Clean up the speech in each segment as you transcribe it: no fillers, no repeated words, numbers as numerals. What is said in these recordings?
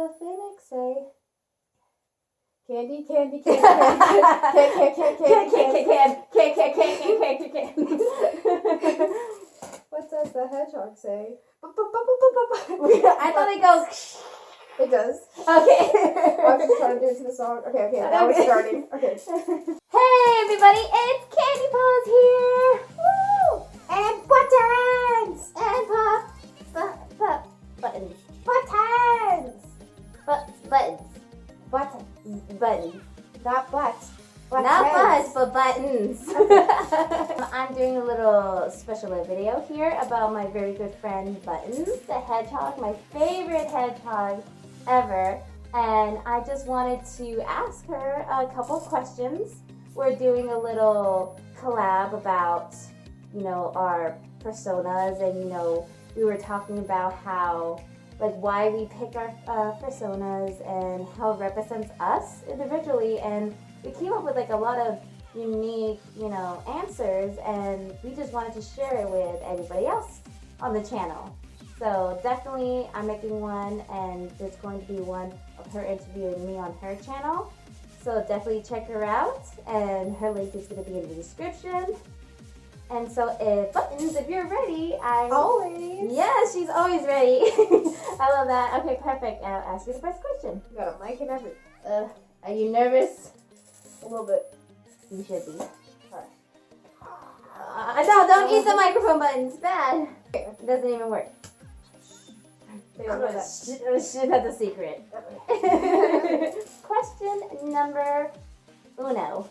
the phoenix say? Candy, candy, candy, candy. What does the hedgehog say? I thought it goes. It does. Okay. I'm just trying to do it to the song. Okay, now we're starting. Okay. Hey everybody, it's CandyPaws here. Woo! And buttons! And buttons. Buttons. Not butts. Not butts, but buttons. I'm doing a little special video here about my very good friend Buttons, the hedgehog, my favorite hedgehog ever. And I just wanted to ask her a couple questions. We're doing a little collab about, our personas, and, we were talking about how, why we pick our personas and how it represents us individually. And we came up with a lot of unique, answers, and we just wanted to share it with everybody else on the channel. So definitely I'm making one, and there's going to be one of her interviewing me on her channel. So definitely check her out, and her link is going to be in the description. And so Buttons, if you're ready, Always. Yeah, she's always ready. I love that. Okay, perfect. I'll ask you the first question. You got a mic and everything. Are you nervous? A little bit. You should be. Alright. No, don't eat the microphone, Buttons. Bad. It doesn't even work. They don't know that. Shit, that's a secret. Question number uno.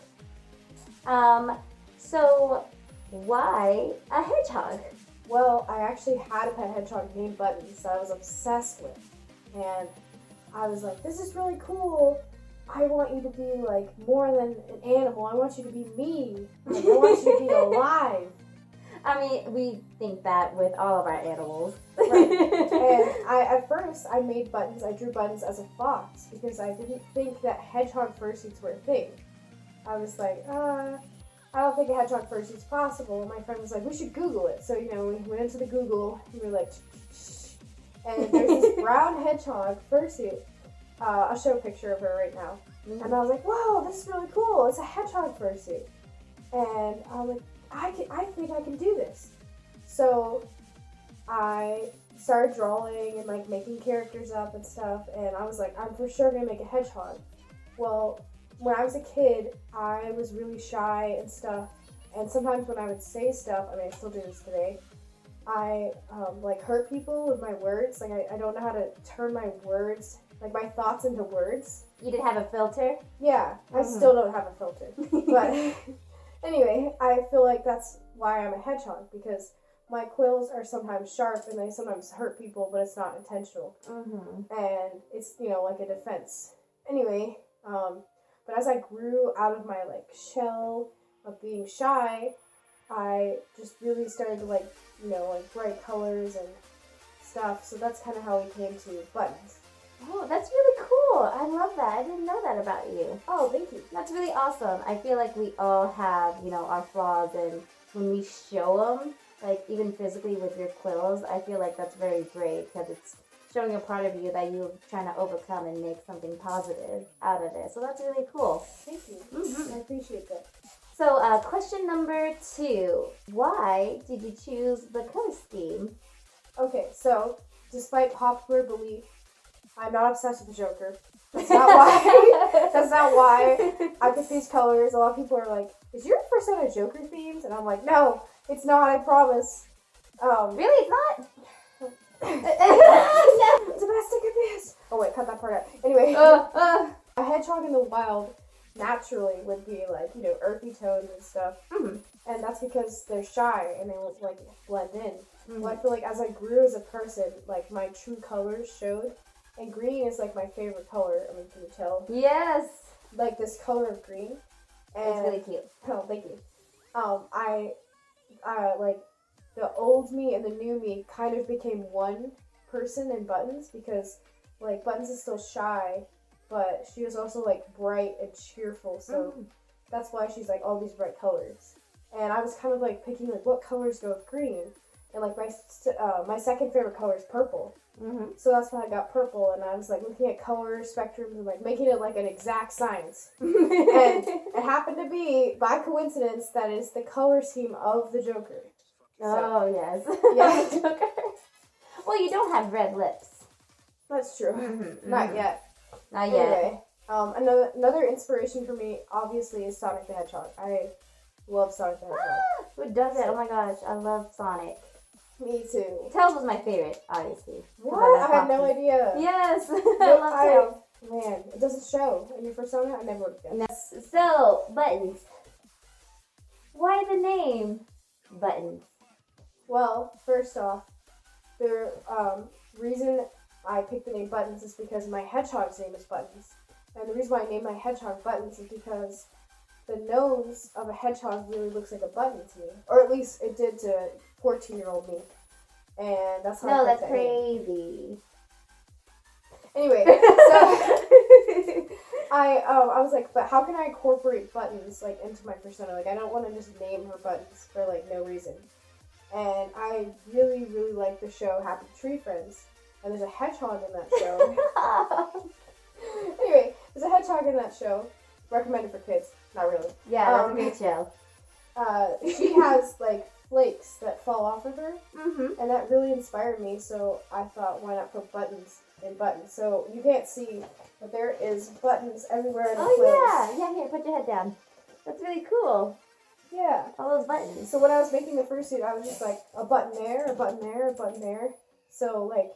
So why a hedgehog? Well, I actually had a pet hedgehog named Buttons that I was obsessed with. And I was like, this is really cool. I want you to be more than an animal. I want you to be me. I want you to be alive. I mean, we think that with all of our animals. Right. And at first I made Buttons, I drew Buttons as a fox because I didn't think that hedgehog fursuits were a thing. I was like, I don't think a hedgehog fursuit's possible. And my friend was like, we should Google it. So, we went into the Google and we were like, and there's this brown hedgehog fursuit. I'll show a picture of her right now. Mm-hmm. And I was like, whoa, this is really cool. It's a hedgehog fursuit. And I'm like, I think I can do this. So I started drawing and making characters up and stuff. And I was like, I'm for sure going to make a hedgehog. Well, when I was a kid, I was really shy and stuff. And sometimes when I would say stuff, I still do this today, I hurt people with my words. I don't know how to turn my words, my thoughts into words. You didn't have a filter? Yeah, I still don't have a filter. But anyway, I feel like that's why I'm a hedgehog, because my quills are sometimes sharp and they sometimes hurt people, but it's not intentional. Mm-hmm. And it's, like a defense. Anyway, but as I grew out of my shell of being shy, I just really started to bright colors and stuff. So that's kind of how we came to Buttons. Oh, that's really cool. I love that. I didn't know that about you. Oh, thank you. That's really awesome. I feel like we all have, our flaws, and when we show them, even physically with your quills, I feel like that's very great because it's showing a part of you that you're trying to overcome and make something positive out of it. So that's really cool. Thank you. Mm-hmm. I appreciate that. So question number 2. Why did you choose the color scheme? Okay, so despite popular belief, I'm not obsessed with the Joker. That's not why. That's not why I picked these colors. A lot of people are like, is your persona Joker themed? And I'm like, no, it's not, I promise. Really? It's not? Domestic abuse. Oh wait, cut that part out. Anyway, a hedgehog in the wild naturally would be earthy tones and stuff. Mm-hmm. And that's because they're shy and they won't blend in. Mm-hmm. Well, I feel like as I grew as a person, my true colors showed. And green is my favorite color. Can you tell? Yes. This color of green. And it's really cute. Oh, thank you. I the old me and the new me kind of became one person in Buttons, because Buttons is still shy, but she was also bright and cheerful. So that's why she's all these bright colors. And I was kind of picking what colors go with green. and like my second favorite color is purple. Mm-hmm. So that's when I got purple, and I was like looking at color spectrums and like making it like an exact science. And it happened to be, by coincidence, that is the color scheme of the Joker. Oh, yes. Yeah. Joker. Well, you don't have red lips. That's true. Mm-hmm. Not yet. Not yet. Anyway, another inspiration for me, obviously, is Sonic the Hedgehog. I love Sonic the Hedgehog. Who does it? Oh my gosh, I love Sonic. Me too. Tails was my favorite, obviously. What? I had no idea. Yes, I love Tails. Man, it doesn't show in your persona. I never would have guessed. So, buttons. Why the name buttons? Well, first off, the reason I picked the name Buttons is because my hedgehog's name is Buttons. And the reason why I named my hedgehog Buttons is because the nose of a hedgehog really looks like a button to me. Or at least it did to 14-year-old me. And that's how I that's picked that name. crazy. Anyway, so I was like, but how can I incorporate Buttons like into my persona? Like, I don't want to just name her Buttons for like no reason. And I really, really like the show Happy Tree Friends. And there's a hedgehog in that show. Anyway, there's a hedgehog in that show. Recommended for kids. Not really. Yeah, that's a good show. She has like flakes that fall off of her. Mm-hmm. And that really inspired me. So I thought, why not put buttons in Buttons? So you can't see, but there is buttons everywhere in the quiz. Oh yeah. Here, put your head down. That's really cool. Yeah. All those buttons. So when I was making the fursuit, I was just like, a button there, a button there, a button there. So, like,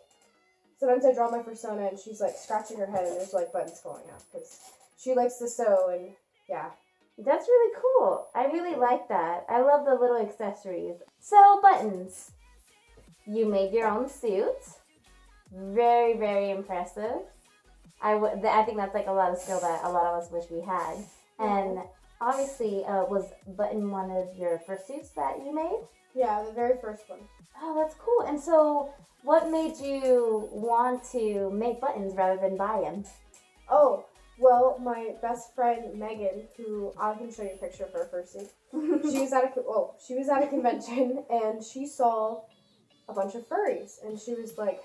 sometimes I draw my persona and she's, like, scratching her head and there's, like, buttons falling out. Because she likes to sew and, yeah. That's really cool. I really like that. I love the little accessories. So, buttons. You made your own suit. Very, very impressive. I think that's, like, a lot of skill that a lot of us wish we had. And obviously, was Button one of your first suits that you made? Yeah, the very first one. Oh, that's cool. And so, what made you want to make buttons rather than buy them? Oh, well, my best friend Megan, who I can show you a picture of her fursuit. She was at a convention and she saw a bunch of furries and she was like,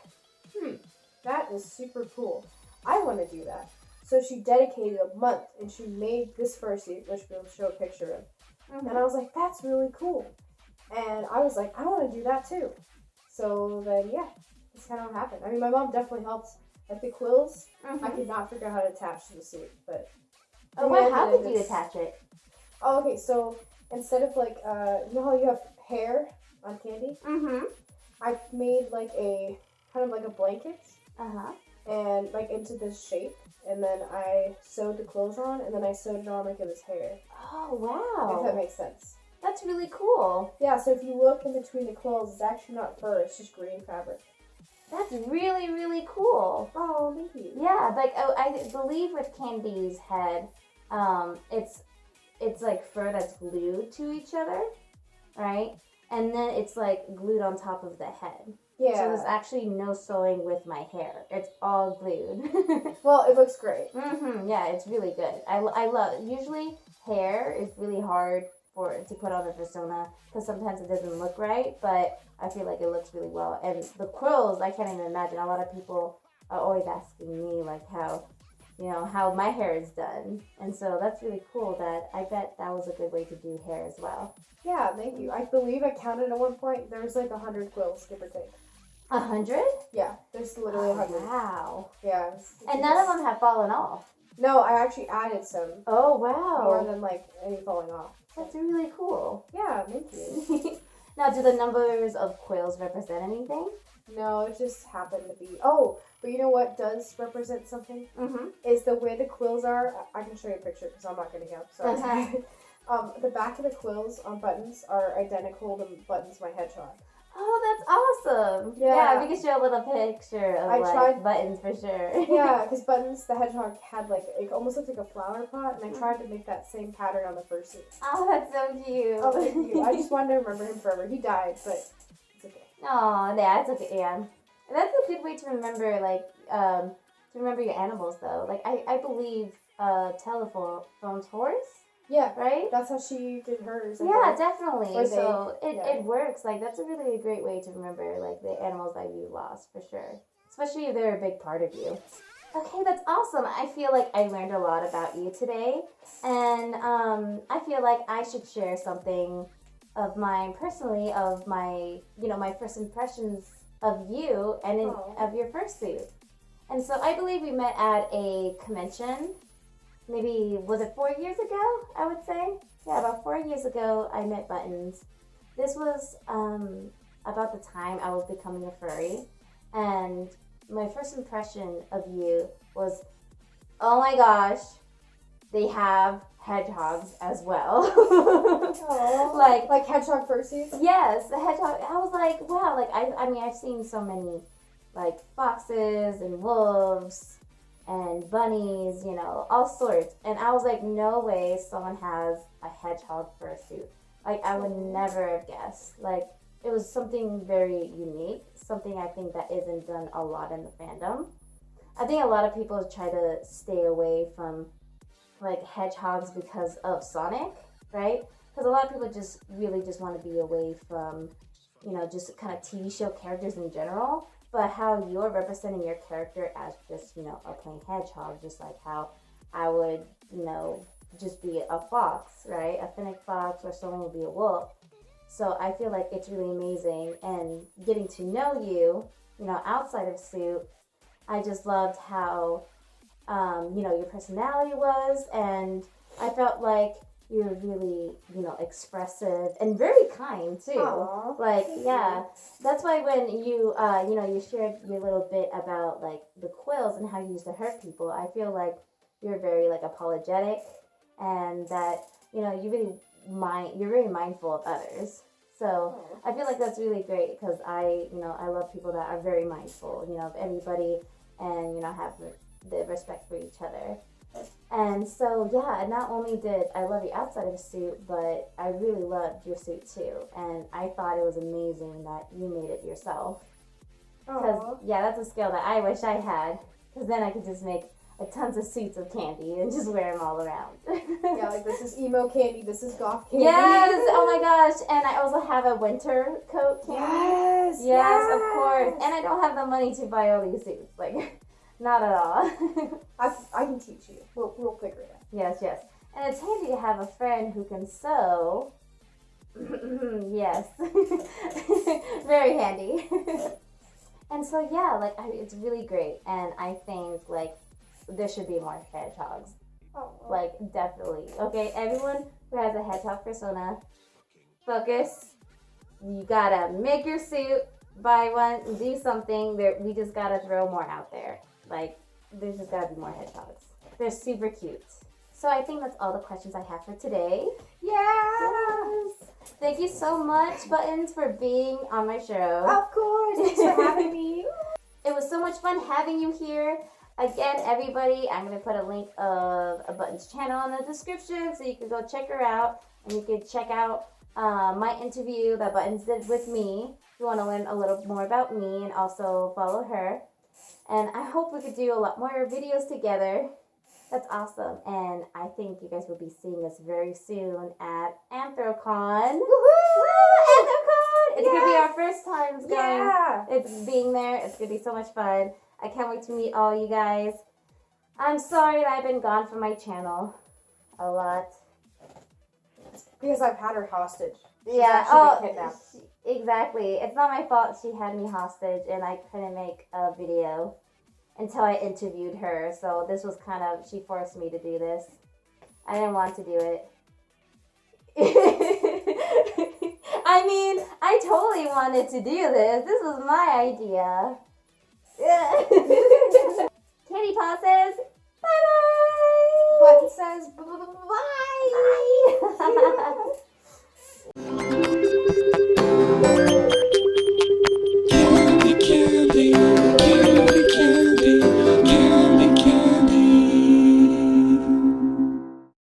that is super cool. I want to do that. So she dedicated a month and she made this fursuit, which we'll show a picture of. Mm-hmm. And I was like, that's really cool. And I was like, I want to do that too. So then, yeah, that's kind of what happened. I mean, my mom definitely helped. Like the quills, I could not figure out how to attach to the suit. But how did you attach it? Oh, okay. So instead of like, you know how you have hair on candy? Mm-hmm. I made like a kind of like a blanket. Uh-huh. And like into this shape. And then I sewed the clothes on, and then I sewed it on like it was hair. Oh, wow. If that makes sense. That's really cool. Yeah, so if you look in between the quills, it's actually not fur, it's just green fabric. That's really, really cool. Oh, thank you. Yeah, like I believe with Candy's head, it's like fur that's glued to each other, right? And then it's like glued on top of the head. Yeah. So there's actually no sewing with my hair. It's all glued. Well, it looks great. Mm-hmm. Yeah, it's really good. I love it. Usually hair is really hard to put on a persona because sometimes it doesn't look right, but I feel like it looks really well. And the quills, I can't even imagine. A lot of people are always asking me like how my hair is done. And so that's really cool that I bet that was a good way to do hair as well. Yeah, thank you. I believe I counted at one point. There was like 100 quills, give or take. 100? Yeah, there's literally 100. Wow. Yeah. And none of them have fallen off. No, I actually added some. Oh, wow. More than like any falling off. That's really cool. Yeah, thank you. Now, do the numbers of quills represent anything? No, it just happened to be. Oh, but you know what does represent something? Mm-hmm. Is the way the quills are. I can show you a picture because I'm not going to go. Sorry. Uh-huh. The back of the quills on Buttons are identical to Buttons my hedgehog. Oh, that's awesome. Yeah. We can show a little picture of Buttons for sure. Yeah, because Buttons the hedgehog had like, it almost looked like a flower pot, and I tried to make that same pattern on the fursuit. Oh, that's so cute. Oh, thank you. I just wanted to remember him forever. He died, but it's okay. Oh, yeah, it's okay. Yeah. And that's a good way to remember, like, to remember your animals, though. Like, I believe Telephone's horse Yeah. Right? That's how she did hers. I Yeah, think. definitely. Or So they- it works. Like, that's a really great way to remember, like, the animals that you lost, for sure. Especially if they're a big part of you. Okay, that's awesome. I feel like I learned a lot about you today. And I feel like I should share something of mine personally, of my, my first impressions of you and of your fursuit. And so I believe we met at a convention. Maybe, was it 4 years ago, I would say? Yeah, about 4 years ago, I met Buttons. This was about the time I was becoming a furry. And my first impression of you was, oh my gosh, they have hedgehogs as well. like hedgehog fursuits? Yes, the hedgehog. I was like, wow, like, I mean, I've seen so many, like, foxes and wolves and bunnies, all sorts. And I was like, no way someone has a hedgehog fursuit. Like, I would never have guessed. Like, it was something very unique, something I think that isn't done a lot in the fandom. I think a lot of people try to stay away from, like, hedgehogs because of Sonic, right? Because a lot of people just really just want to be away from, just kind of TV show characters in general. But how you're representing your character as just, a plain hedgehog, just like how I would, just be a fox, right? A fennec fox, or someone would be a wolf. So I feel like it's really amazing. And getting to know you, outside of suit, I just loved how, your personality was. And I felt like you were really, expressive and very kind too. Aww. Like, yeah, that's why when you, you shared your little bit about, like, the quills and how you used to hurt people, I feel like you're very, like, apologetic, and that, you're very mindful of others. So I feel like that's really great, because I love people that are very mindful, of everybody, and, have the respect for each other. And so, yeah, not only did I love you outside of the suit, but I really loved your suit too. And I thought it was amazing that you made it yourself. Because, yeah, that's a skill that I wish I had. Because then I could just make tons of suits of Candy and just wear them all around. Yeah, like, this is emo Candy, this is goth Candy. Yes, oh my gosh. And I also have a winter coat Candy. Yes, of course. And I don't have the money to buy all these suits. Like, not at all. I can teach you. We'll figure it out. Yes. And it's handy to have a friend who can sew. Yes. Very handy. And so, yeah, like, it's really great. And I think, like, there should be more hedgehogs. Like, definitely. Okay, everyone who has a hedgehog persona, focus. You gotta make your suit, buy one, do something. We just gotta throw more out there. Like, there's just gotta be more hedgehogs. They're super cute. So I think that's all the questions I have for today. Yes! Thank you so much, Buttons, for being on my show. Of course! Thanks for having me. It was so much fun having you here. Again, everybody, I'm going to put a link of a Buttons channel in the description, so you can go check her out. And you can check out my interview that Buttons did with me if you want to learn a little more about me, and also follow her. And I hope we could do a lot more videos together. That's awesome. And I think you guys will be seeing us very soon at Anthrocon. Woohoo! Anthrocon! It's going to be our first time going. Yeah. It's being there. It's going to be so much fun. I can't wait to meet all you guys. I'm sorry that I've been gone from my channel a lot. Because I've had her hostage. She's Yeah, been kidnapped. Exactly. It's not my fault she had me hostage and I couldn't make a video until I interviewed her. So this was kind of, she forced me to do this. I didn't want to do it. I mean, I totally wanted to do this. This was my idea. CandyPaws says bye-bye. Button says bye. Bye.